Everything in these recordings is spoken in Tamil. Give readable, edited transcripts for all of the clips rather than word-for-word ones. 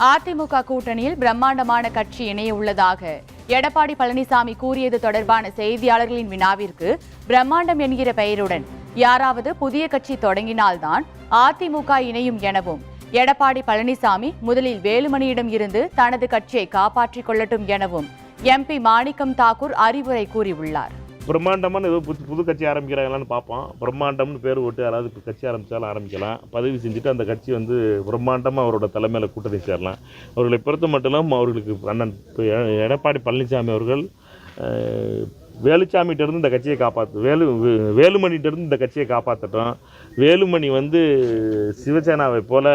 அதிமுக கூட்டணியில் பிரம்மாண்டமான கட்சி இணைய உள்ளதாக எடப்பாடி பழனிசாமி கூறியது தொடர்பான செய்தியாளர்களின் வினாவிற்கு பிரம்மாண்டம் என்கிற பெயருடன் யாராவது புதிய கட்சி தொடங்கினால்தான் அதிமுக இணையும் எனவும் எடப்பாடி பழனிசாமி முதலில் வேலுமணியிடம் இருந்து தனது கட்சியை காப்பாற்றிக் கொள்ளட்டும் எனவும் எம்பி மாணிக்கம் தாக்கூர் அறிவுரை கூறியுள்ளார். பிரம்மாண்டமான ஏதோ புது கட்சி ஆரம்பிக்கிறாங்களான்னு பார்ப்போம். பிரம்மாண்டம்னு பேர் போட்டு யாராவது கட்சி ஆரம்பித்தாலும் ஆரம்பிக்கலாம். பதவி செஞ்சுட்டு அந்த கட்சி பிரம்மாண்டமாக அவரோட தலைமையில் கூட்டணி சேரலாம். அவர்களை பொறுத்த மட்டும் அவர்களுக்கு அண்ணன் எடப்பாடி பழனிசாமி அவர்கள் வேலுச்சாமிகிட்டேருந்து இந்த கட்சியை வேலுமணிகிட்டேருந்து இந்த கட்சியை காப்பாற்றட்டும். வேலுமணி சிவசேனாவை போல்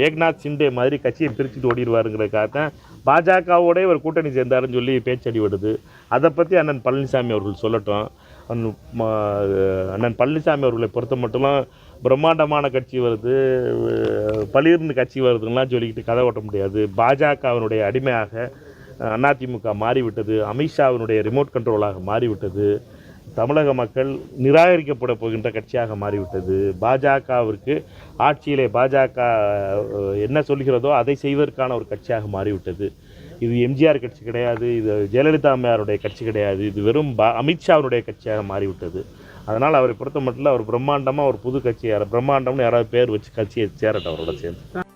ஏக்நாத் சிண்டே மாதிரி கட்சியை பிரிச்சுட்டு ஓடிடுவாருங்கிறதுக்காகத்தான் பாஜகவோட இவர் கூட்டணி சேர்ந்தாருன்னு சொல்லி பேச்சடி வருது. அதை பற்றி அண்ணன் பழனிசாமி அவர்கள் சொல்லட்டும். அண்ணன் பழனிசாமி அவர்களை பொறுத்த மட்டும் பிரம்மாண்டமான கட்சி வருது, பளிர்னு கட்சி வருதுன்னெலாம் சொல்லிக்கிட்டு கதை ஓட்ட முடியாது. பாஜகவினுடைய அடிமையாக அதிமுக மாறிவிட்டது. அமித்ஷாவினுடைய ரிமோட் கண்ட்ரோலாக மாறிவிட்டது. தமிழக மக்கள் நிராகரிக்கப்பட போகின்ற கட்சியாக மாறிவிட்டது. பாஜகவிற்கு ஆட்சியிலே பாஜக என்ன சொல்கிறதோ அதை செய்வதற்கான ஒரு கட்சியாக மாறிவிட்டது. இது எம்ஜிஆர் கட்சி கிடையாது, இது ஜெயலலிதா அம்மையாருடைய கட்சி கிடையாது, இது வெறும் அமித்ஷாவுடைய கட்சியாக மாறிவிட்டது. அதனால் அவரை பொறுத்த மட்டும் அவர் பிரம்மாண்டமாக ஒரு புது கட்சி பிரம்மாண்டம்னு யாராவது பேர் வச்சு கட்சியை சேரட்டும் அவரோட சேர்ந்து.